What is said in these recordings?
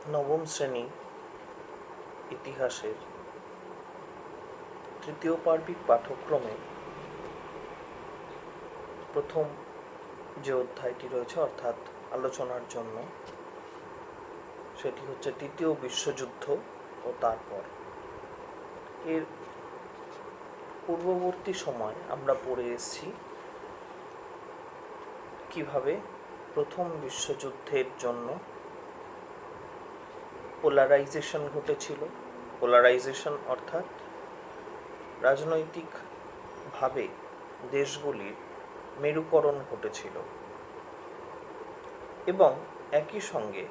নবম শ্রেণী ইতিহাসের তৃতীয় পার্বিক পাঠ্যক্রমে প্রথম যে অধ্যায়টি রয়েছে অর্থাৎ আলোচনার জন্য, সেটি হচ্ছে তৃতীয় বিশ্বযুদ্ধ ও তারপর। এর পূর্ববর্তী সময় আমরা পড়ে এসেছি কিভাবে প্রথম বিশ্বযুদ্ধের জন্য পোলারাইজেশন ঘটেছিল। পোলারাইজেশন অর্থাৎ রাজনৈতিকভাবে দেশগুলির মেরুকরণ ঘটেছিল এবং একই সঙ্গে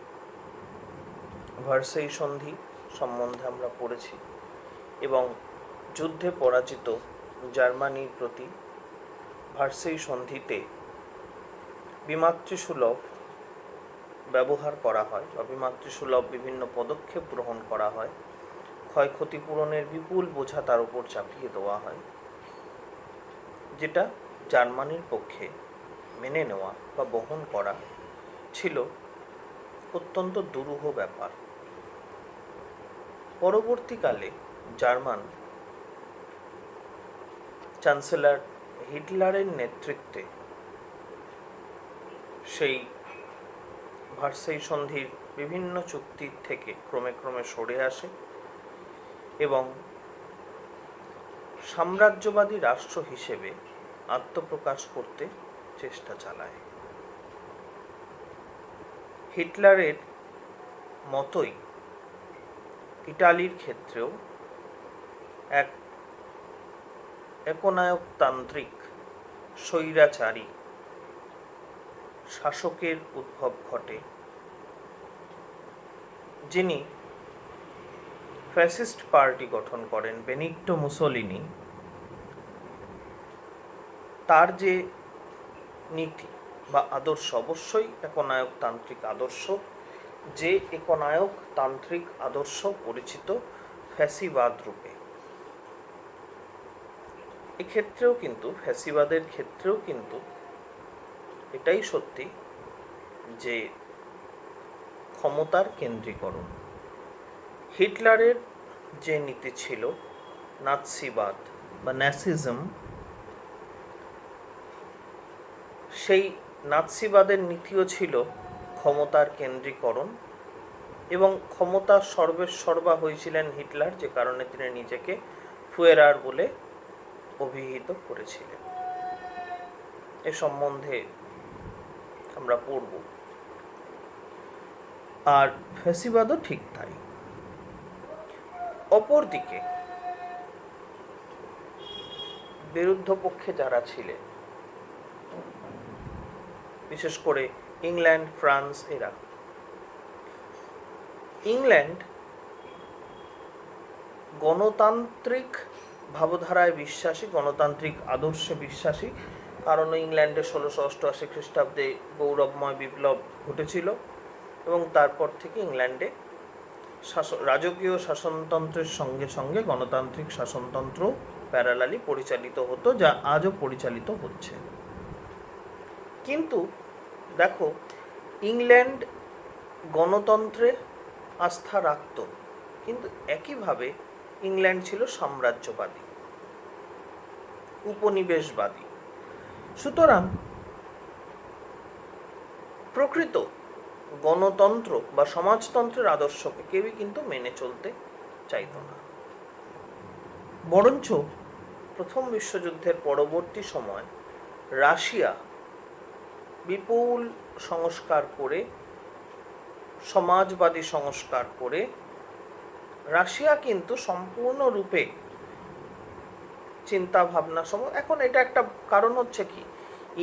ভার্সাই সন্ধি সম্বন্ধে আমরা পড়েছি এবং যুদ্ধে পরাজিত জার্মানির প্রতি ভার্সাই সন্ধিতে বিমাতৃসুলভ ব্যবহার করা হয় বা বিমাতৃসুলভ বিভিন্ন পদক্ষেপ গ্রহণ করা হয়, ক্ষয়ক্ষতি পূরণের বিপুল বোঝা তার উপর চাপিয়ে দেওয়া হয়, যেটা জার্মানির পক্ষে মেনে নেওয়া বা বহন করা ছিল অত্যন্ত দুরূহ ব্যাপার। পরবর্তীকালে জার্মান চ্যান্সেলর হিটলারের নেতৃত্বে সেই ভার্সাই সন্ধির বিভিন্ন চুক্তির থেকে ক্রমে ক্রমে সরে আসে এবং সাম্রাজ্যবাদী রাষ্ট্র হিসেবে আত্মপ্রকাশ করতে চেষ্টা চালায়। হিটলারের মতোই ইটালির ক্ষেত্রেও এক একনায়কতান্ত্রিক স্বৈরাচারী শাসকের উদ্ভব ঘটে, যিনি ফ্যাসিস্ট পার্টি গঠন করেন, বেনিটো মুসোলিনি। তার যে নীতি বা আদর্শ অবশ্যই একনায়কতান্ত্রিক আদর্শ, যে একনায়কতান্ত্রিক আদর্শ পরিচিত ফ্যাসিবাদ রূপে। এক্ষেত্রেও কিন্তু ফ্যাসিবাদের ক্ষেত্রেও কিন্তু এটাই সত্যি যে ক্ষমতার কেন্দ্রীকরণ। হিটলারের যে নীতি ছিল নাৎসিবাদ বা ন্যাসিজম, সেই নাৎসিবাদের নীতিও ছিল ক্ষমতার কেন্দ্রীকরণ এবং ক্ষমতার সর্বেসর্বা হয়েছিলেন হিটলার, যে কারণে তিনি নিজেকে ফুয়েরার বলে অভিহিত করেছিলেন। এ সম্বন্ধে আমরা পড়ব। আর ফ্যাসিবাদও ঠিক তাই। অপরদিকে বিরুদ্ধ পক্ষে যারা ছিলেন, বিশেষ করে ইংল্যান্ড, ফ্রান্স, এরা ইংল্যান্ড গণতান্ত্রিক ভাবধারায় বিশ্বাসী, গণতান্ত্রিক আদর্শে বিশ্বাসী, কারণ ইংল্যান্ডে 1688 খ্রিস্টাব্দে গৌরবময় বিপ্লব ঘটেছিল এবং তারপর থেকে ইংল্যান্ডে রাজকীয় শাসনতন্ত্রের সঙ্গে সঙ্গে গণতান্ত্রিক শাসনতন্ত্র প্যারালালি পরিচালিত হতো, যা আজও পরিচালিত হচ্ছে। কিন্তু দেখো, ইংল্যান্ড গণতন্ত্রে আস্থা রাখত, কিন্তু একইভাবে ইংল্যান্ড ছিল সাম্রাজ্যবাদী, উপনিবেশবাদী। সুতরাং প্রকৃত গণতন্ত্র বা সমাজতন্ত্রের আদর্শকে কেউই কিন্তু মেনে চলতে চাইত না। বরঞ্চ প্রথম বিশ্বযুদ্ধের পরবর্তী সময় রাশিয়া বিপুল সংস্কার করে, সমাজবাদী সংস্কার করে, রাশিয়া কিন্তু সম্পূর্ণরূপে চিন্তা ভাবনা এখন এটা একটা কারণ হচ্ছে কি,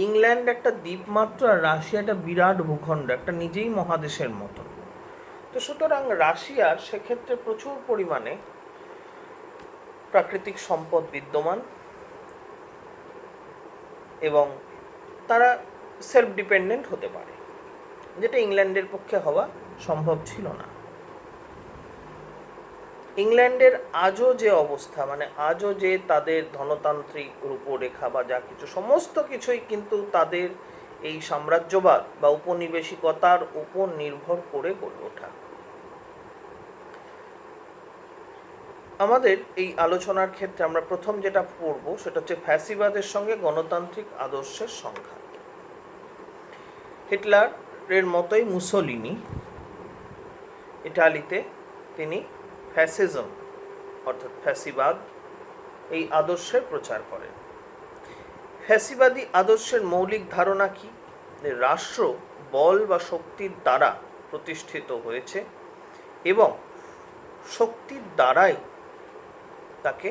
ইংল্যান্ড একটা দ্বীপমাত্র আর রাশিয়া একটা বিরাট ভূখণ্ড, একটা নিজেই মহাদেশের মতো। তো সুতরাং রাশিয়ার সেক্ষেত্রে প্রচুর পরিমাণে প্রাকৃতিক সম্পদ বিদ্যমান এবং তারা সেলফ ডিপেন্ডেন্ট হতে পারে, যেটা ইংল্যান্ডের পক্ষে হওয়া সম্ভব ছিল না। ইংল্যান্ডের আজও যে অবস্থা, আজও যে তাদের ধনতান্ত্রিক রূপরেখা বা যা কিছু, সমস্ত কিছুই কিন্তু তাদের এই সাম্রাজ্যবাদ বা উপনিবেশিকতার উপর নির্ভর করে গড়ে ওঠা। আমাদের এই আলোচনার ক্ষেত্রে আমরা প্রথম যেটা পড়ব সেটা হচ্ছে ফ্যাসিবাদের সঙ্গে গণতান্ত্রিক আদর্শের সংঘাত। হিটলারের মতোই মুসোলিনি ইটালিতে তিনি ফ্যাসিজম অর্থাৎ ফ্যাসিবাদ এই আদর্শের প্রচার করেন। ফ্যাসিবাদী আদর্শের মৌলিক ধারণা কি? রাষ্ট্র বল বা শক্তির দ্বারা প্রতিষ্ঠিত হয়েছে এবং শক্তির দ্বারাই তাকে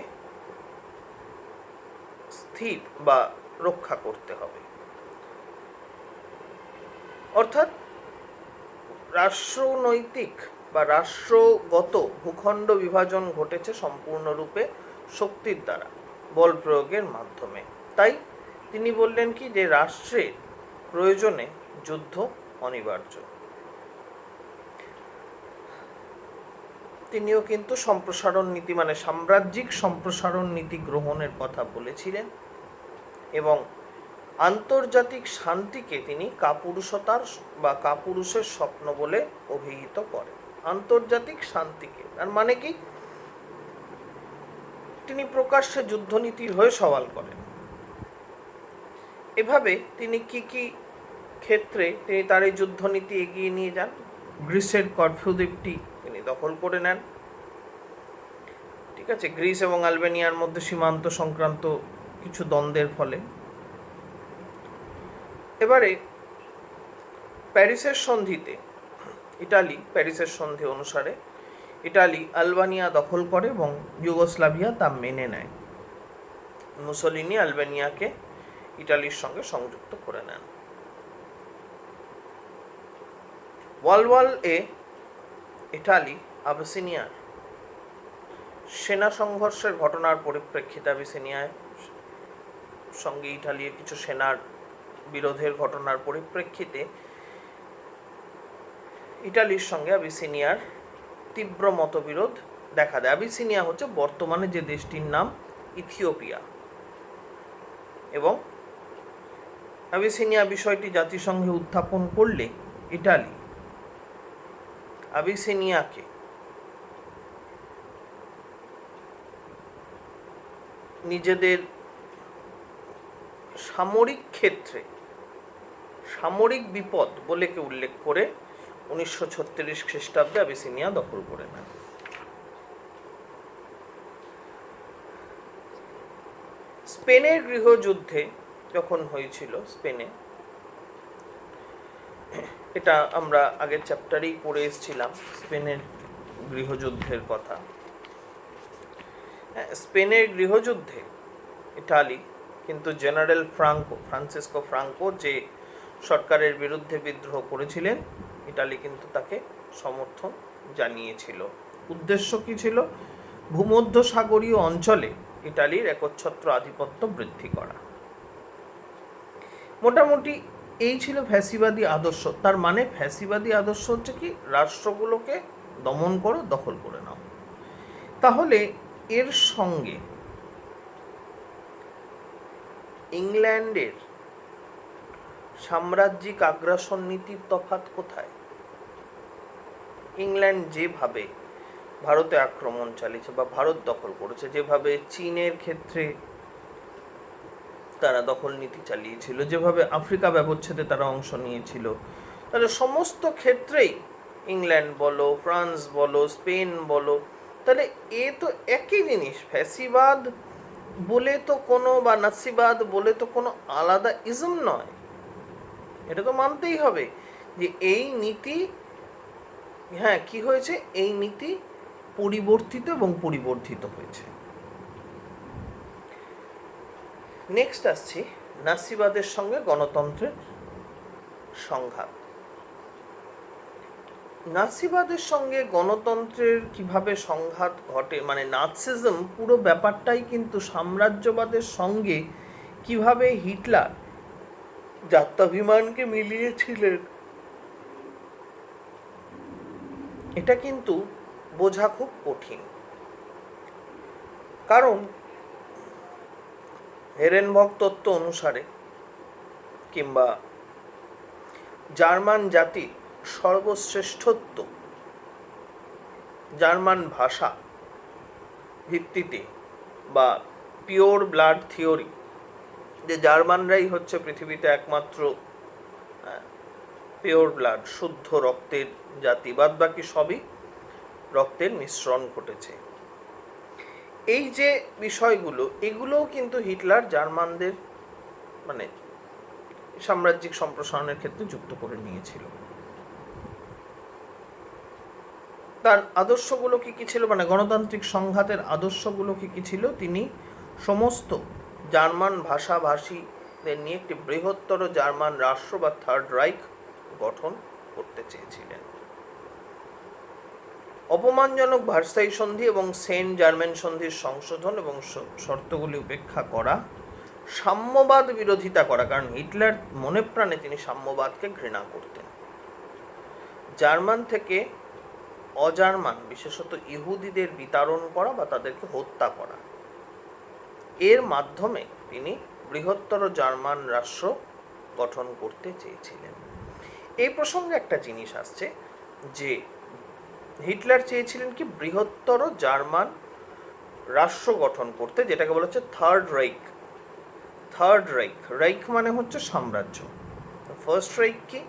স্থির বা রক্ষা করতে হবে। অর্থাৎ রাষ্ট্রনৈতিক বা রাষ্ট্রগত ভূখণ্ড বিভাজন ঘটেছে সম্পূর্ণরূপে শক্তির দ্বারা, বল প্রয়োগের মাধ্যমে। তাই তিনি বললেন কি যে রাষ্ট্রের প্রয়োজনে যুদ্ধ অনিবার্য। তিনিও কিন্তু সম্প্রসারণ নীতি মানে সাম্রাজ্যিক সম্প্রসারণ নীতি গ্রহণের কথা বলেছিলেন এবং আন্তর্জাতিক শান্তিকে তিনি কাপুরুষতার বা কাপুরুষের স্বপ্ন বলে অভিহিত করেন। আন্তর্জাতিক শান্তিকে, তার মানে কি? তিনি প্রকাশ্যে যুদ্ধনীতির হয়ে সওয়াল করেন। এভাবে তিনি কি কি ক্ষেত্রে তিনি তার এই যুদ্ধনীতি এগিয়ে নিয়ে যান? গ্রিসের কর্ফিউ দ্বীপটি তিনি দখল করে নেন, ঠিক আছে, গ্রিস এবং আলবেনিয়ার মধ্যে সীমান্ত সংক্রান্ত কিছু দ্বন্দ্বের ফলে। এবারে প্যারিসের সন্ধিতে প্যারিসের সন্ধি অনুসারে ইটালি আলবেনিয়া দখল করে এবং যুগোস্লাভিয়া তা মেনে নেয়। মুসোলিনি আলবেনিয়াকে ইটালির সঙ্গে সংযুক্ত করে নেন। ওয়াল এ ইটালি আবিসিনিয়ার সেনা সংঘর্ষের ঘটনার পরিপ্রেক্ষিতে আবিসিনিয়ার সঙ্গে ইটালির কিছু সেনার বিরোধের ঘটনার পরিপ্রেক্ষিতে ইটালির সঙ্গে আবিসিনিয়ার তীব্র মতবিরোধ দেখা দেয়। আবিসিনিয়া হচ্ছে বর্তমানে যে দেশটির নাম ইথিওপিয়া, এবং আবিসিনিয়া বিষয়টি জাতিসংঘে উত্থাপন করলে ইটালি আবিসিনিয়াকে নিজেদের সামরিক ক্ষেত্রে সামরিক বিপদ বলে উল্লেখ করে 1936 খ্রিস্টাব্দে আবিসিনিয়া দখল করে নেন। স্পেনের গৃহযুদ্ধে যখন হয়েছিল স্পেনে, এটা আমরা আগের চ্যাপ্টারেই পড়ে এসেছিলাম স্পেনের গৃহযুদ্ধের কথা। স্পেনের গৃহযুদ্ধে ইটালি কিন্তু জেনারেল ফ্রান্সিসকো ফ্রাঙ্কো যে সরকারের বিরুদ্ধে বিদ্রোহ করেছিলেন, ইটালি কিন্তু তাকে সমর্থন জানিয়েছিল। উদ্দেশ্য কি ছিল? ভূমধ্যসাগরীয় অঞ্চলে ইটালির একচ্ছত্র আধিপত্য বৃদ্ধি করা। মোটামুটি এই ছিল ফ্যাসিবাদী আদর্শ। তার মানে ফ্যাসিবাদী আদর্শ হচ্ছে কি? রাষ্ট্রগুলোকে দমন করো, দখল করে নাও। তাহলে এর সঙ্গে ইংল্যান্ডের সাম্রাজ্যিক আগ্রাসন নীতির তফাৎ কোথায়? ইংল্যান্ড যেভাবে ভারতে আক্রমণ চালিয়েছে বা ভারত দখল করেছে, যেভাবে চীনের ক্ষেত্রে তারা দখল নীতি চালিয়েছিল, যেভাবে আফ্রিকা ব্যবচ্ছেদে তারা অংশ নিয়েছিল, তাহলে সমস্ত ক্ষেত্রেই ইংল্যান্ড বলো, ফ্রান্স বলো, স্পেন বলো, তাহলে এ তো একই জিনিস। ফ্যাসিবাদ বলে তো কোনো বা নাৎসিবাদ বলে তো কোনো আলাদা ইজম নয়। এটা তো মানতেই হবে যে এই নীতি, হ্যাঁ, কি হয়েছে? এই নীতি পরিবর্তিত এবং পরিবর্ধিত হয়েছে। নেক্সট আসছি নাৎসিবাদের সঙ্গে গণতন্ত্রের সংঘাত। নাৎসিবাদের সঙ্গে গণতন্ত্রের কিভাবে সংঘাত ঘটে, মানে নাৎসিজম পুরো ব্যাপারটাই কিন্তু সাম্রাজ্যবাদের সঙ্গে কিভাবে হিটলার জাত্যাভিমানকে মিলিয়েছিলেন, এটা কিন্তু বোঝা খুব কঠিন। কারণ হেরেনবগ তত্ত্ব অনুসারে কিংবা জার্মান জাতির সর্বশ্রেষ্ঠত্ব, জার্মান ভাষা ভিত্তিতে বা পিওর ব্লাড থিওরি, যে জার্মানরাই হচ্ছে পৃথিবীতে একমাত্র পিওর ব্লাড, শুদ্ধ রক্তের জাতি, বাদ বাকি সবই রক্তের মিশ্রণ ঘটেছে, এই যে বিষয়গুলো, এগুলোও কিন্তু হিটলার জার্মানদের মানে সাম্রাজ্যিক সম্প্রসারণের ক্ষেত্রে যুক্ত করে নিয়েছিল। তার আদর্শগুলো কি কি ছিল, মানে গণতান্ত্রিক সংঘাতের আদর্শগুলো কি কি ছিল? তিনি সমস্ত জার্মান ভাষাভাষীদের নিয়ে একটি বৃহত্তর জার্মান রাষ্ট্র বা থার্ড রাইখ গঠন করতে চেয়েছিলেন। অপমানজনক ভার্সাই সন্ধি এবং সেন্ট জার্মেন সন্ধির সংশোধন এবং শর্তগুলি উপেক্ষা করা, সাম্যবাদ বিরোধিতা করা, কারণ হিটলার মনে প্রাণে তিনি সাম্যবাদকে ঘৃণা করতেন। জার্মান থেকে অজার্মান বিশেষত ইহুদিদের বিতাড়ন করা বা তাদেরকে হত্যা করা, এর মাধ্যমে তিনি বৃহত্তর জার্মান রাষ্ট্র গঠন করতে চেয়েছিলেন। এই প্রসঙ্গে একটা জিনিস আসছে যে হিটলার চেয়েছিলেন কি বৃহত্তর জার্মান রাষ্ট্র গঠন করতে, যেটাকে বলা হচ্ছে থার্ড রাইখ। থার্ড রাইখ, রাইখ মানে হচ্ছে সাম্রাজ্য। ফার্স্ট রাইখ কি?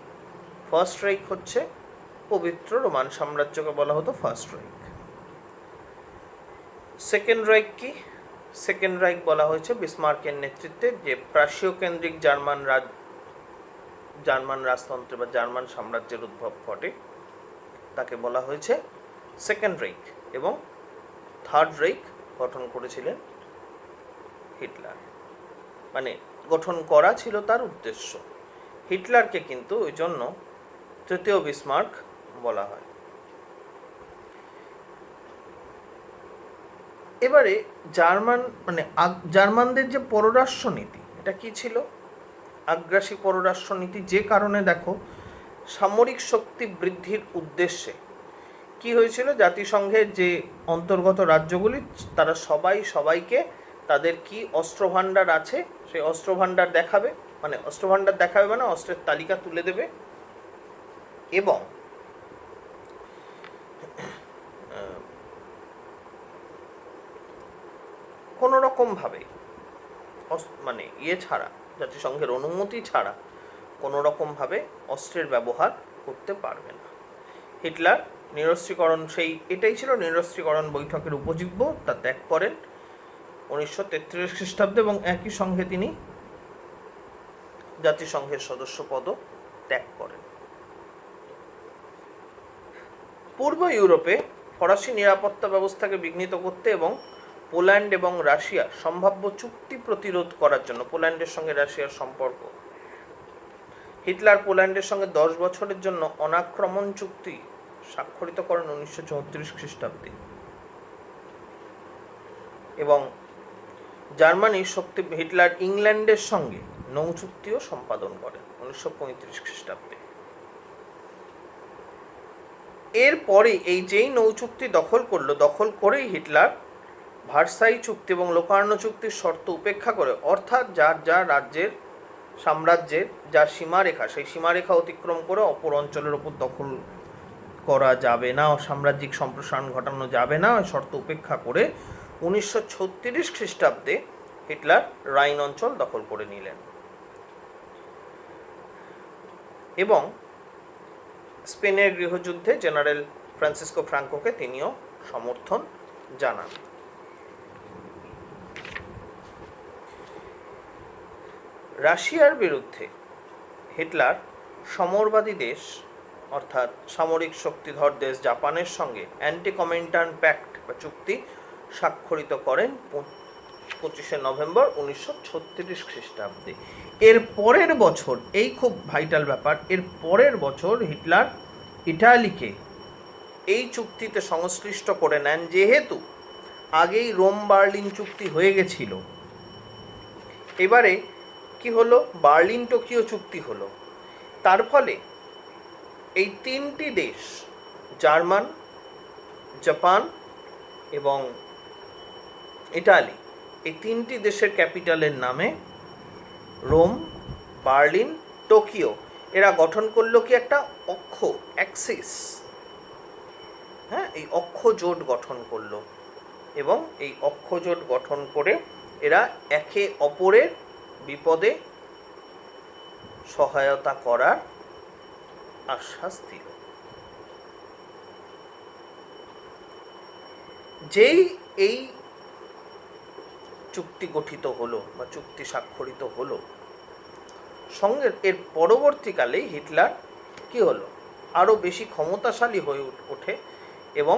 ফার্স্ট রাইখ হচ্ছে পবিত্র রোমান সাম্রাজ্যকে বলা হতো ফার্স্ট রাইখ। সেকেন্ড রাইখ কি? সেকেন্ড রাইখ বলা হয়েছে বিসমার্কের নেতৃত্বে যে প্রাশীয় কেন্দ্রিক জার্মান রাজতন্ত্রে বা জার্মান সাম্রাজ্যের উদ্ভব ঘটে, তাকে বলা হয়েছে সেকেন্ড রাইখ। এবং থার্ড রাইখ গঠন করেছিলেন হিটলার, মানে গঠন করা ছিল তার উদ্দেশ্য। হিটলারকে কিন্তু ওই জন্য তৃতীয় বিসমার্ক বলা হয়। এবারে জার্মানদের যে পররাষ্ট্র নীতি, এটা কি ছিল? আগ্রাসী পররাষ্ট্র নীতি, যে কারণে দেখো সামরিক শক্তি বৃদ্ধির উদ্দেশ্যে কি হয়েছিল, জাতিসংঘের যে অন্তর্গত রাজ্যগুলি তারা সবাইকে তাদের কি অস্ত্রভাণ্ডার আছে সেই অস্ত্রভাণ্ডার দেখাবে, মানে অস্ত্রের তালিকা তুলে দেবে, এবং কোনো রকমভাবে মানে ছাড়া, জাতিসংঘের অনুমতি ছাড়া কোনো রকমভাবে অস্ত্রের ব্যবহার করতে পারবে না। হিটলার নিরস্ত্রীকরণ, এটাই ছিল নিরস্ত্রীকরণ বৈঠকের উপজীব্য, তা ত্যাগ করেন 1933 খ্রিস্টাব্দে এবং একই সঙ্গে তিনি জাতিসংঘের সদস্য পদও ত্যাগ করেন। পূর্ব ইউরোপে ফরাসি নিরাপত্তা ব্যবস্থাকে বিঘ্নিত করতে এবং পোল্যান্ড এবং রাশিয়া সম্ভাব্য চুক্তি প্রতিরোধ করার জন্য, পোল্যান্ডের সঙ্গে রাশিয়ার সম্পর্ক, হিটলার পোল্যান্ডের সঙ্গে 10 বছরের জন্য অনাক্রমণ চুক্তি স্বাক্ষরিত করেন 1934 খ্রিস্টাব্দে, এবং হিটলার ইংল্যান্ডের সঙ্গে নৌ চুক্তিও সম্পাদন করেন 1935 খ্রিস্টাব্দে। এরপরে এই যেই নৌ চুক্তি দখল করেই হিটলার ভার্সাই চুক্তি এবং লোকার্নো চুক্তির শর্ত উপেক্ষা করে, অর্থাৎ সাম্রাজ্যের যা সীমারেখা, সেই সীমারেখা অতিক্রম করে অপর অঞ্চলের ওপর দখল করা যাবে না, সাম্রাজ্যিক সম্প্রসারণ ঘটানো যাবে না, শর্ত উপেক্ষা করে 1936 খ্রিস্টাব্দে হিটলার রাইন অঞ্চল দখল করে নিলেন এবং স্পেনের গৃহযুদ্ধে জেনারেল ফ্রান্সিসকো ফ্রাঙ্কোকে তিনিও সমর্থন জানান। রাশিয়ার বিরুদ্ধে হিটলার সমরবাদী দেশ অর্থাৎ সামরিক শক্তিধর দেশ জাপানের সঙ্গে অ্যান্টি কমিনটার্ন প্যাক্ট বা চুক্তি স্বাক্ষরিত করেন 25 নভেম্বর 1936 খ্রিস্টাব্দে। এর পরের বছর, এই খুব ভাইটাল ব্যাপার, এর পরের বছর হিটলার ইটালিকে এই চুক্তিতে সংশ্লিষ্ট করে নেন, যেহেতু আগেই রোম বার্লিন চুক্তি হয়ে গেছিল। এবারে কি হলো, বার্লিন টোকিও চুক্তি হলো। তার ফলে এই তিনটি দেশ, জার্মান, জাপান এবং ইটালি, এই তিনটি দেশের ক্যাপিটালের নামে রোম, বার্লিন, টোকিও, এরা গঠন করলো কি একটা অ্যাক্সিস, এই অক্ষ জোট গঠন করলো এবং এই অক্ষজোট গঠন করে এরা একে অপরের বিপদে সহায়তা করার আশ্বাস দিল। যেই এই চুক্তি গঠিত হলো বা চুক্তি স্বাক্ষরিত হলো, সঙ্গে এর পরবর্তীকালেই হিটলার কি হলো, আরো বেশি ক্ষমতাশালী হয়ে ওঠে এবং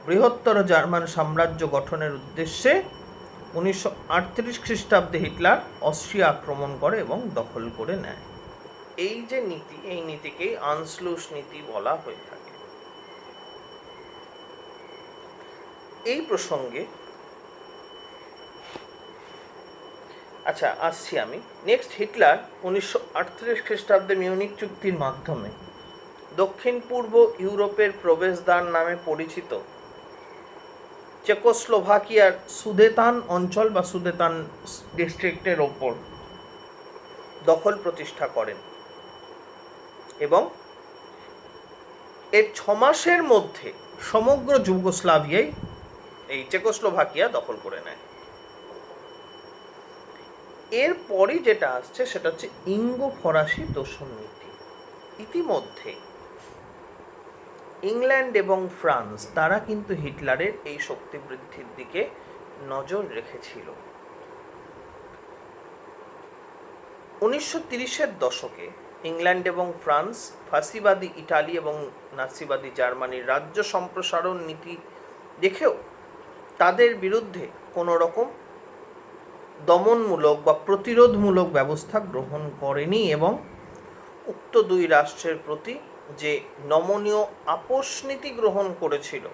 বৃহত্তর জার্মান সাম্রাজ্য গঠনের উদ্দেশ্যে 1938 খ্রিস্টাব্দে হিটলার অস্ট্রিয়া আক্রমণ করে এবং দখল করে নেয়। এই যে নীতি, এই নীতিকেই আনসলুস নীতি বলা হয়ে থাকে। এই প্রসঙ্গে আচ্ছা আসছি আমি নেক্সট। হিটলার 1938 খ্রিস্টাব্দে মিউনিক চুক্তির মাধ্যমে দক্ষিণ পূর্ব ইউরোপের প্রবেশদ্বার নামে পরিচিত চেকোস্লোভাকিয়ার সুদেতান অঞ্চল বা সুদেতান ডিস্ট্রিক্টের ওপর দখল প্রতিষ্ঠা করেন এবং এর 6 মাসের মধ্যে সমগ্র যুগোস্লাভিয়ায় এই চেকোস্লোভাকিয়া দখল করে নেয়। এরপরই যেটা আসছে সেটা হচ্ছে ইঙ্গো ফরাসি তোষণ নীতি। ইতিমধ্যে ইংল্যান্ড এবং ফ্রান্স তারা কিন্তু হিটলারের এই শক্তি বৃদ্ধির দিকে নজর রেখেছিল। 1930-এর দশকে ইংল্যান্ড এবং ফ্রান্স ফাসিবাদী ইটালি এবং নাৎসিবাদী জার্মানির রাজ্য সম্প্রসারণ নীতি দেখেও তাদের বিরুদ্ধে কোনো রকম দমনমূলক বা প্রতিরোধমূলক ব্যবস্থা গ্রহণ করেনি এবং উক্ত দুই রাষ্ট্রের প্রতি যে নমনীয় আপোষ নীতি গ্রহণ করেছিল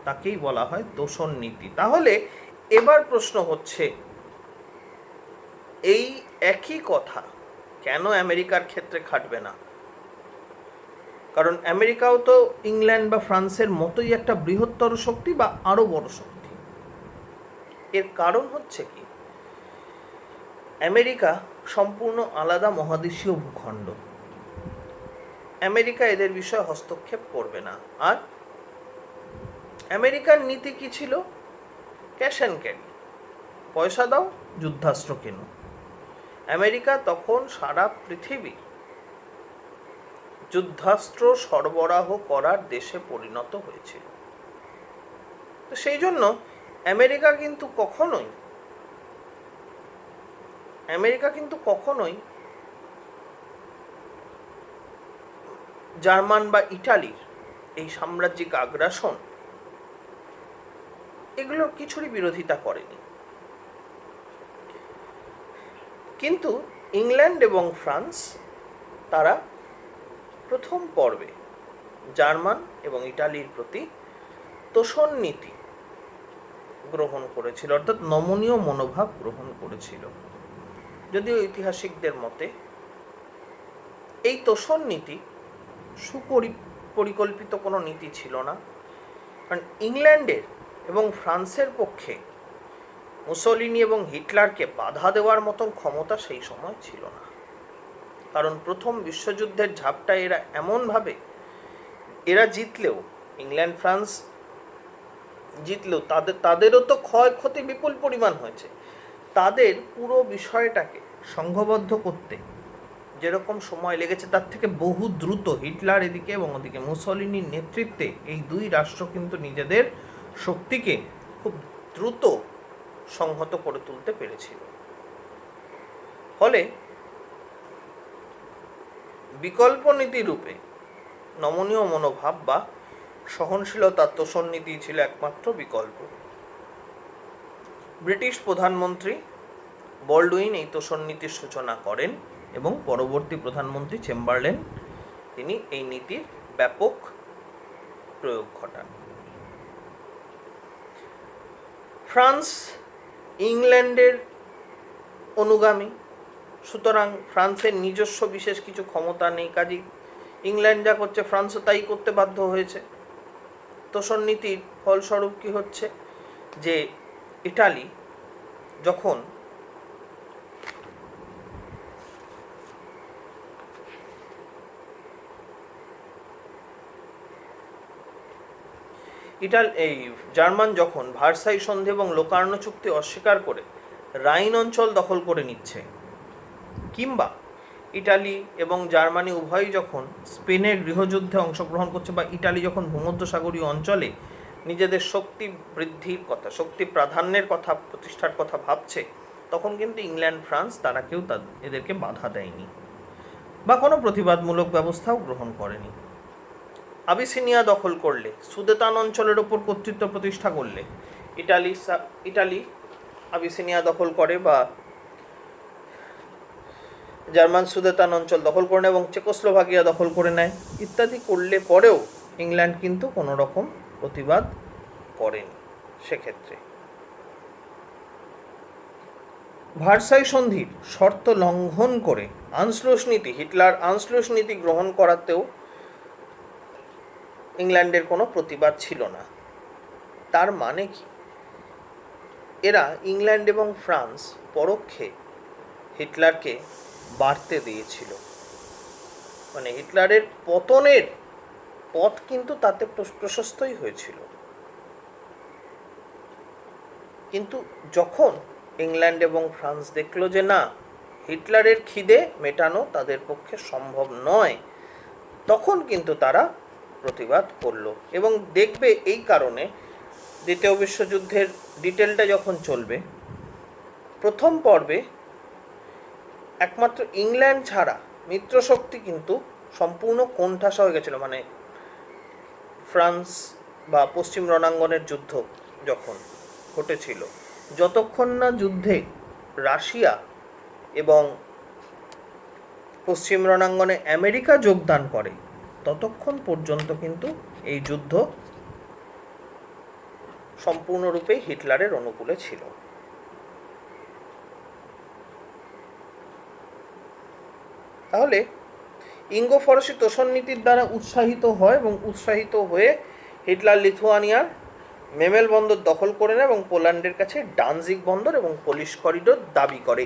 তাকেই বলা হয় তোষণ নীতি। তাহলে এবার প্রশ্ন হচ্ছে, এই একই কথা কেন আমেরিকার ক্ষেত্রে খাটবে না? কারণ আমেরিকাও তো ইংল্যান্ড বা ফ্রান্সের মতোই একটা বৃহত্তর শক্তি বা আরো বড় শক্তি। এর কারণ হচ্ছে কি, আমেরিকা সম্পূর্ণ আলাদা মহাদেশীয় ভূখণ্ড। আমেরিকা এদের বিষয়ে হস্তক্ষেপ করবে না। আর আমেরিকার নীতি কি ছিল? ক্যাশ অ্যান্ড ক্যারি, পয়সা দাও, যুদ্ধাস্ত্র কেনো। আমেরিকা তখন সারা পৃথিবী যুদ্ধাস্ত্র সরবরাহ করার দেশে পরিণত হয়েছিল। তো সেই জন্য আমেরিকা কিন্তু কখনোই জার্মান বা ইটালির এই সাম্রাজ্যিক আগ্রাসন এগুলোর কিছুরই বিরোধিতা করেনি। কিন্তু ইংল্যান্ড এবং ফ্রান্স তারা প্রথম পর্বে জার্মান এবং ইটালির প্রতি তোষণ নীতি গ্রহণ করেছিল, অর্থাৎ নমনীয় মনোভাব গ্রহণ করেছিল। যদিও ঐতিহাসিকদের মতে এই তোষণ নীতি সুপরিকল্পিত কোনো নীতি ছিল না, কারণ ইংল্যান্ডের এবং ফ্রান্সের পক্ষে মুসোলিনি এবং হিটলারকে বাধা দেওয়ার মতন ক্ষমতা সেই সময় ছিল না। কারণ প্রথম বিশ্বযুদ্ধের ঝাপটা এরা জিতলেও, ইংল্যান্ড ফ্রান্স জিতলেও তাদেরও তো ক্ষয়ক্ষতি বিপুল পরিমাণ হয়েছে। তাদের পুরো বিষয়টাকে সংঘবদ্ধ করতে যেরকম সময় লেগেছে তার থেকে বহু দ্রুত হিটলার এদিকে এবং ওদিকে মুসোলিনির নেতৃত্বে এই দুই রাষ্ট্র কিন্তু নিজেদের শক্তিকে খুব দ্রুত সংহত করে তুলতে পেরেছিল। ফলে বিকল্প নীতি রূপে নমনীয় মনোভাব বা সহনশীলতার তোষণ নীতি ছিল একমাত্র বিকল্প। ব্রিটিশ প্রধানমন্ত্রী বল্ডউইন এই তোষণ নীতির সূচনা করেন এবং পরবর্তী প্রধানমন্ত্রী চেম্বারলেন তিনি এই নীতির ব্যাপক প্রয়োগ ঘটান। ফ্রান্স ইংল্যান্ডের অনুগামী, সুতরাং ফ্রান্সের নিজস্ব বিশেষ কিছু ক্ষমতা নেই, কাজেই ইংল্যান্ড যা করছে ফ্রান্সও তাই করতে বাধ্য হয়েছে। তোষণ নীতির ফলস্বরূপ কি হচ্ছে, যে ইটালি যখন এই জার্মান যখন ভার্সাই সন্ধি এবং লোকার্নো চুক্তি অস্বীকার করে রাইন অঞ্চল দখল করে নিচ্ছে, কিংবা ইটালি এবং জার্মানি উভয়ই যখন স্পেনের গৃহযুদ্ধে অংশগ্রহণ করছে, বা ইটালি যখন ভূমধ্যসাগরীয় অঞ্চলে নিজেদের শক্তি বৃদ্ধির কথা, শক্তি প্রাধান্যের কথা, প্রতিষ্ঠার কথা ভাবছে, তখন কিন্তু ইংল্যান্ড ফ্রান্স তারা কেউ এদেরকে বাধা দেয়নি বা কোনো প্রতিবাদমূলক ব্যবস্থাও গ্রহণ করেনি। আবিসিনিয়া দখল করলে, সুদেতান অঞ্চলের ওপর কর্তৃত্ব প্রতিষ্ঠা করলে, ইটালি আবিসিনিয়া দখল করে বা জার্মান সুদেতান অঞ্চল দখল করে নেয় এবং চেকোস্লোভাকিয়া দখল করে নেয় ইত্যাদি করলে পরেও ইংল্যান্ড কিন্তু কোনো রকম প্রতিবাদ করেনি। সেক্ষেত্রে ভার্সাই সন্ধির শর্ত লঙ্ঘন করে হিটলার আনস্লুস নীতি গ্রহণ করাতেও ইংল্যান্ডের কোনো প্রতিবাদ ছিল না। তার মানে কি? এরা ইংল্যান্ড এবং ফ্রান্স পরোক্ষে হিটলারকে বাড়তে দিয়েছিল, মানে হিটলারের পতনের পথ কিন্তু তাতে প্রশস্তই হয়েছিল। কিন্তু যখন ইংল্যান্ড এবং ফ্রান্স দেখলো যে না, হিটলারের খিদে মেটানো তাদের পক্ষে সম্ভব নয়, তখন কিন্তু তারা প্রতিবাদ করলো। এবং দেখবে এই কারণে দ্বিতীয় বিশ্বযুদ্ধের ডিটেলটা যখন চলবে, প্রথম পর্বে একমাত্র ইংল্যান্ড ছাড়া মিত্রশক্তি কিন্তু সম্পূর্ণ কোণঠাসা হয়ে গেছিল। মানে ফ্রান্স বা পশ্চিম রণাঙ্গনের যুদ্ধ যখন ঘটেছিল, যতক্ষণ না যুদ্ধে রাশিয়া এবং পশ্চিম রণাঙ্গনে আমেরিকা যোগদান করে, ততক্ষণ পর্যন্ত কিন্তু এই যুদ্ধ সম্পূর্ণরূপে হিটলারের অনুকূলে ছিল। তাহলে ইঙ্গো ফরাসি তোষণ নীতির দ্বারা উৎসাহিত হয় এবং উৎসাহিত হয়ে হিটলার লিথুয়ানিয়ার মেমেল বন্দর দখল করে নেয় এবং পোল্যান্ডের কাছে ডানজিগ বন্দর এবং পোলিশ করিডোর দাবি করে।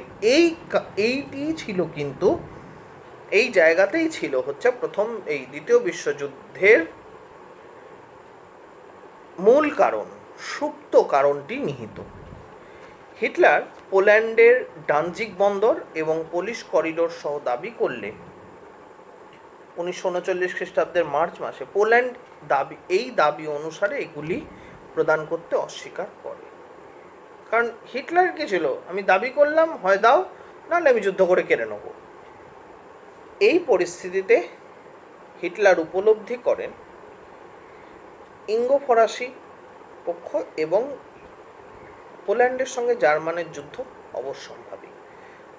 এইটি ছিল কিন্তু এই জায়গাতেই ছিল হচ্ছে প্রথম এই দ্বিতীয় বিশ্বযুদ্ধের মূল কারণ, সুপ্ত কারণটি নিহিত। হিটলার পোল্যান্ডের ডানজিগ বন্দর এবং পোলিশ করিডোর সহ দাবি করলে 1939 খ্রিস্টাব্দের মার্চ মাসে পোল্যান্ড এই দাবি অনুসারে এগুলি প্রদান করতে অস্বীকার করে। কারণ হিটলার কি ছিল, আমি দাবি করলাম, হয় দাও, নাহলে আমি যুদ্ধ করে কেড়ে নেব। এই পরিস্থিতিতে হিটলার উপলব্ধি করেন ইঙ্গো ফরাসি পক্ষ এবং পোল্যান্ডের সঙ্গে জার্মানের যুদ্ধ অবশ্যম্ভাবী।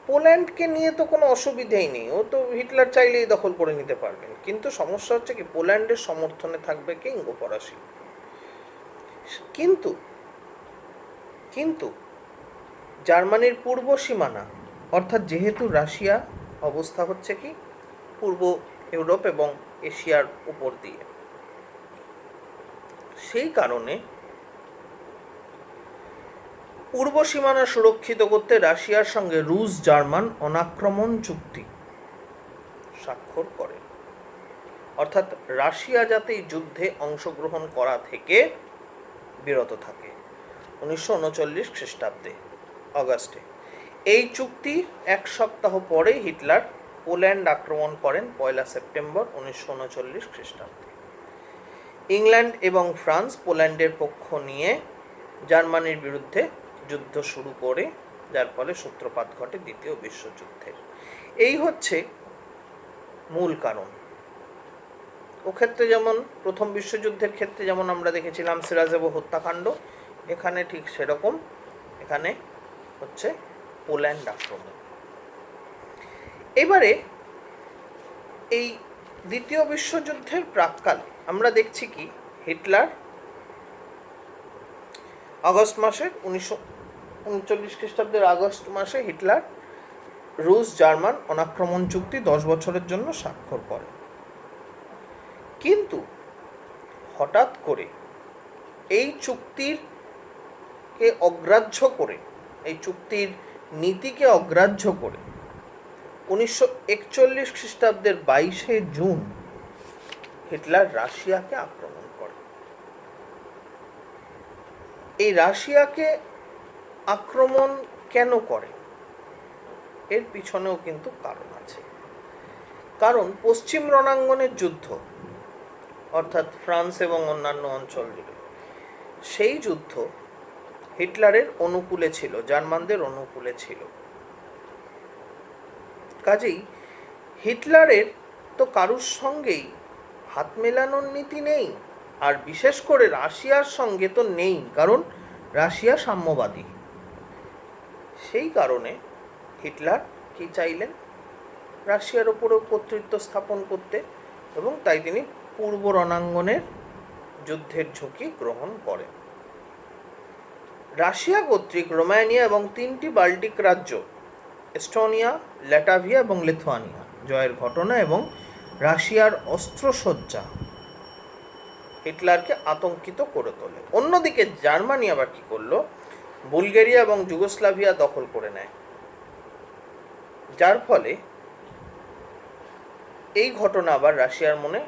পোল্যান্ডকে নিয়ে তো কোনো অসুবিধাই নেই, ও তো হিটলার চাইলেই দখল করে নিতে পারবেন। কিন্তু সমস্যা হচ্ছে কি, পোল্যান্ডের সমর্থনে থাকবে কি ইঙ্গো ফরাসি। কিন্তু জার্মানির পূর্ব সীমানা, অর্থাৎ যেহেতু রাশিয়া অবস্থা হচ্ছে কি পূর্ব ইউরোপ এবং এশিয়ার উপর দিয়ে, সেই কারণে পূর্ব সীমানা সুরক্ষিত করতে রাশিয়ার সঙ্গে রুশ জার্মান অনাক্রমণ চুক্তি স্বাক্ষর করে। অর্থাৎ রাশিয়া যাতে এই যুদ্ধে অংশগ্রহণ করা থেকে বিরত থাকে 1939 খ্রিস্টাব্দে অগাস্টে। এই চুক্তি এক সপ্তাহ পরে হিটলার পোল্যান্ড আক্রমণ করেন 1 সেপ্টেম্বর 1939 খ্রিস্টাব্দে। ইংল্যান্ড এবং ফ্রান্স পোল্যান্ডের পক্ষ নিয়ে জার্মানির বিরুদ্ধে যুদ্ধ শুরু করে, যার ফলে সূত্রপাত ঘটে দ্বিতীয় বিশ্বযুদ্ধের। এই হচ্ছে মূল কারণ। ও ক্ষেত্রে যেমন প্রথম বিশ্বযুদ্ধের ক্ষেত্রে যেমন আমরা দেখেছিলাম সেরাজেভো হত্যাকাণ্ড, এখানে ঠিক সেরকম, এখানে হচ্ছে পোল্যান্ড আক্রমণ। এবারে এই দ্বিতীয় বিশ্বযুদ্ধের প্রাক্কালে আমরা দেখছি কি, হিটলার আগস্ট মাসে 1939 খ্রিস্টাব্দের আগস্ট মাসে হিটলার রুশ জার্মান অনাক্রমণ চুক্তি 10 বছরের জন্য স্বাক্ষর করে। কিন্তু হঠাৎ করে এই চুক্তিকে অগ্রাহ্য করে, এই চুক্তির নীতিকে অগ্রাহ্য করে 1941 খ্রিস্টাব্দের 22 জুন হিটলার রাশিয়াকে আক্রমণ করে। এই রাশিয়াকে আক্রমণ কেন করে, এর পিছনেও কিন্তু কারণ আছে। কারণ পশ্চিম রণাঙ্গনের যুদ্ধ, অর্থাৎ ফ্রান্স এবং অন্যান্য অঞ্চল জুড়ে, সেই যুদ্ধ হিটলারের অনুকূলে ছিল, জার্মানদের অনুকূলে ছিল। কাজেই হিটলারের তো কারুর সঙ্গেই হাত মেলানোর নীতি নেই, আর বিশেষ করে রাশিয়ার সঙ্গে তো নেই, কারণ রাশিয়া সাম্যবাদী। সেই কারণে হিটলার কি চাইলেন, রাশিয়ার ওপরেও কর্তৃত্ব স্থাপন করতে, এবং তাই তিনি পূর্ব রণাঙ্গনের যুদ্ধের ঝুঁকি গ্রহণ করেন। রাশিয়া কর্তৃক রোমানিয়া এবং 3টি বাল্টিক রাজ্য এস্টোনিয়া, ল্যাটাভিয়া এবং লিথুয়ানিয়া জয়ের ঘটনা এবং রাশিয়ার অস্ত্রসজ্জা হিটলারকে আতঙ্কিত করে তোলে। অন্যদিকে জার্মানি আবার কি করলো, বুলগেরিয়া এবং যুগোস্লাভিয়া দখল করে নেয়, যার ফলে এই ঘটনা আবার রাশিয়ার মনে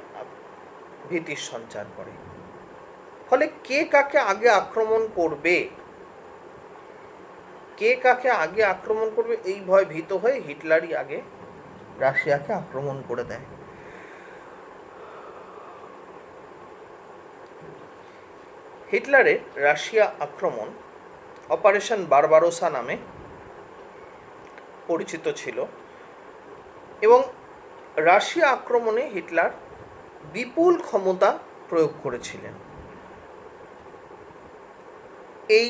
ভীতির সঞ্চার করে। ফলে কে কাকে আগে আক্রমণ করবে, এই ভয় ভীত হয়ে হিটলারই আগে রাশিয়াকে আক্রমণ করে দেয়। হিটলারের রাশিয়া আক্রমণ অপারেশন বারবারোসা নামে পরিচিত ছিল, এবং রাশিয়া আক্রমণে হিটলার বিপুল ক্ষমতা প্রয়োগ করেছিলেন। এই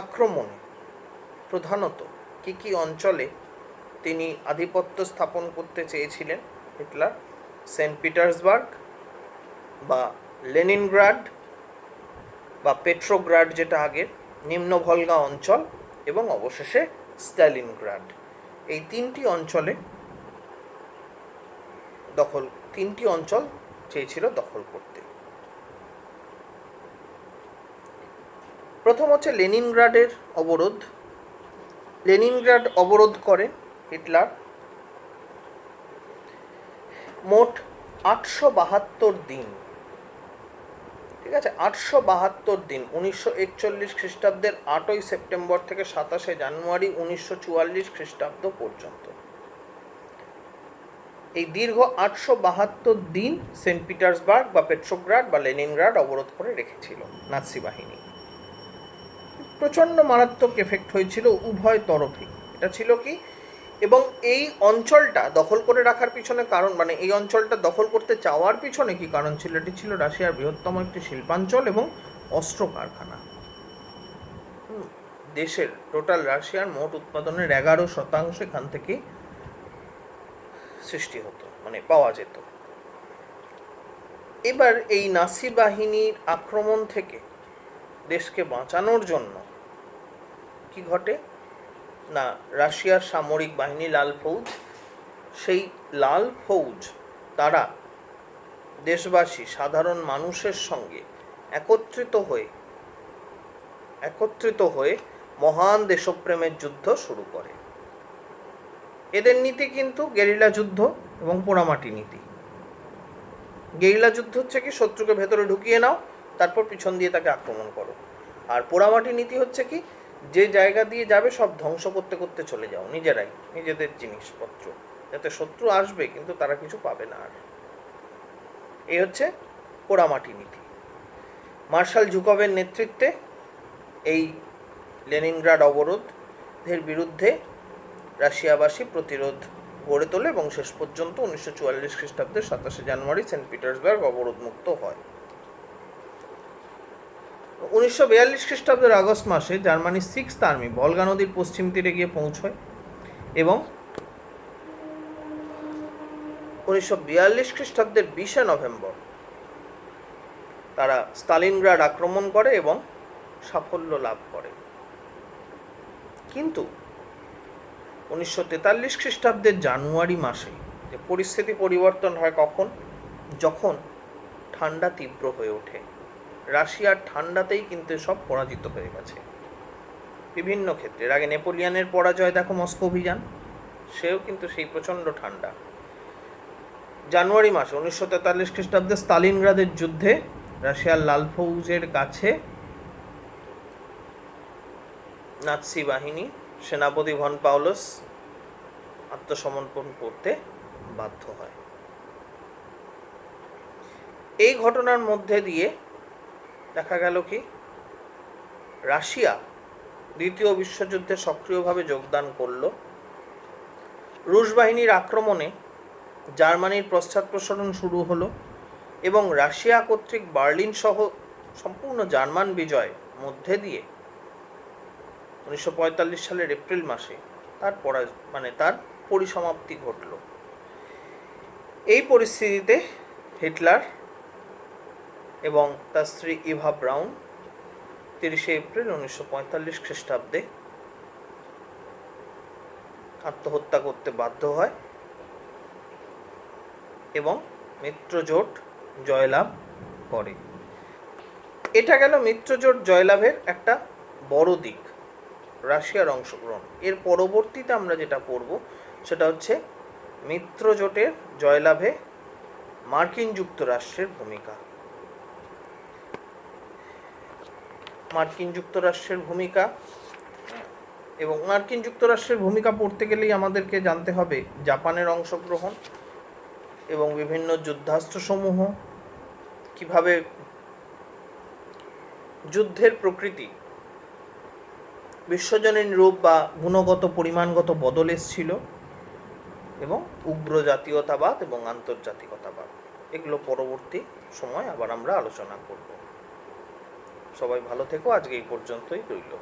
আক্রমণে প্রধানত কি অঞ্চলে তিনি আধিপত্য স্থাপন করতে চেয়েছিলেন হিটলার, সেন্ট পিটার্সবার্গ বা লেনিনগ্রাড বা পেট্রোগ্রাড যেটা আগের, নিম্ন ভলগা অঞ্চল এবং অবশেষে স্টালিনগ্রাড, এই 3টি অঞ্চল চেয়েছিল দখল করতে। প্রথম হচ্ছে লেনিনগ্রাডের অবরোধ। লেনিনগ্রাড অবরোধ করে হিটলার। মোট 872 দিন, ঠিক আছে, 872 দিন, 1941 খ্রিস্টাব্দের 8ই সেপ্টেম্বর থেকে 27শে জানুয়ারি 1944 খ্রিস্টাব্দ পর্যন্ত এই দীর্ঘ 872 দিন সেন্ট পিটার্সবার্গ বা পেট্রোগ্রাড বা লেনিনগ্রাড অবরোধ করে রেখেছিল নাৎসি বাহিনী। প্রচণ্ড মারাত্মক এফেক্ট হয়েছিল উভয় তরফে। এটা ছিল কি, এবং এই অঞ্চলটা দখল করে রাখার পিছনে কারণ, মানে এই অঞ্চলটা দখল করতে চাওয়ার পিছনে কি কারণ ছিল, এটি ছিল রাশিয়ার বৃহত্তম একটি শিল্পাঞ্চল এবং অস্ত্র কারখানা। দেশের টোটাল রাশিয়ার মোট উৎপাদনের 11% এখান থেকে সৃষ্টি হতো, মানে পাওয়া যেত। এবার এই নাৎসি বাহিনীর আক্রমণ থেকে দেশকে বাঁচানোর জন্য কি ঘটে না, রাশিয়ার সামরিক বাহিনী লাল ফৌজ, সেই লাল ফৌজ তারা দেশবাসী সাধারণ মানুষের সঙ্গে একত্রিত হয়ে মহান দেশপ্রেমের যুদ্ধ শুরু করে। এদের নীতি কিন্তু গেরিলা যুদ্ধ এবং পোড়ামাটি নীতি। গেরিলা যুদ্ধ হচ্ছে কি, শত্রুকে ভেতরে ঢুকিয়ে নাও, তারপর পিছন দিয়ে তাকে আক্রমণ করো। আর পোড়ামাটি নীতি হচ্ছে কি, যে জায়গা দিয়ে যাবে সব ধ্বংস করতে করতে চলে যাও নিজেরাই, নিজেদের জিনিসপত্র, যাতে শত্রু আসবে কিন্তু তারা কিছু পাবে না। আর এই হচ্ছে পোড়ামাটি নীতি। মার্শাল ঝুকভের নেতৃত্বে এই লেনিনগ্রাড অবরোধের বিরুদ্ধে রাশিয়াবাসী প্রতিরোধ গড়ে তোলে এবং শেষ পর্যন্ত 1944 খ্রিস্টাব্দের 27শে জানুয়ারি সেন্ট পিটার্সবার্গ অবরোধ মুক্ত হয়। 1942 খ্রিস্টাব্দের আগস্ট মাসে জার্মানির 6th আর্মি ভলগা নদীর পশ্চিম তীরে গিয়ে পৌঁছয় এবং 1942 খ্রিস্টাব্দের 20শে নভেম্বর তারা স্টালিনগ্রাড আক্রমণ করে এবং সাফল্য লাভ করে। কিন্তু 1943 খ্রিস্টাব্দের জানুয়ারি মাসে যে পরিস্থিতি পরিবর্তন হয় কখন, যখন ঠান্ডা তীব্র হয়ে ওঠে। রাশিয়ার ঠান্ডাতেই কিন্তু সব পরাজিত হয়ে গেছে বিভিন্ন ক্ষেত্রে। এর আগে নেপোলিয়নের পরাজয় দেখো, মস্কো অভিযান, সেও কিন্তু সেই প্রচণ্ড ঠান্ডা। জানুয়ারি মাসে 1943 খ্রিস্টাব্দে স্টালিনগ্রাদের যুদ্ধে রাশিয়ার লাল ফৌজের কাছে নাৎসি বাহিনী সেনাপতি ভন পাউলস আত্মসমর্পণ করতে বাধ্য হয়। এই ঘটনার মধ্যে দিয়ে দেখা গেল কি রাশিয়া দ্বিতীয় বিশ্বযুদ্ধে সক্রিয়ভাবে যোগদান করল। রুশ বাহিনীর আক্রমণে জার্মানির পশ্চাৎপসরণ শুরু হলো এবং রাশিয়া কর্তৃক বার্লিন সহ সম্পূর্ণ জার্মান বিজয় মধ্যে দিয়ে 1945 সালের এপ্রিল মাসে তার পরিসমাপ্তি ঘটল। এই পরিস্থিতিতে হিটলার এবং তার স্ত্রী ইভা ব্রাউন 30 এপ্রিল 1945 খ্রিস্টাব্দে আত্মহত্যা করতে বাধ্য হয় এবং মিত্রজোট জয়লাভ করে। এটা গেল মিত্রজোট জয়লাভের একটা বড় দিক, রাশিয়ার অংশগ্রহণ। এর পরবর্তীতে আমরা যেটা পড়ব সেটা হচ্ছে মিত্রজোটের জয়লাভে মার্কিন যুক্তরাষ্ট্রের ভূমিকা। মার্কিন যুক্তরাষ্ট্রের ভূমিকা এবং মার্কিন যুক্তরাষ্ট্রের ভূমিকা পড়তে গেলেই আমাদেরকে জানতে হবে জাপানের অংশগ্রহণ এবং বিভিন্ন যুদ্ধাস্ত্রসমূহ, কিভাবে যুদ্ধের প্রকৃতি, বিশ্বজনীন রূপ বা গুণগত পরিমাণগত বদল এসেছিল এবং উগ্র জাতীয়তাবাদ এবং আন্তর্জাতিকতাবাদ, এগুলো পরবর্তী সময় আবার আমরা আলোচনা করব। সবাই ভালো থেকো, আজকে এই পর্যন্তই রইল।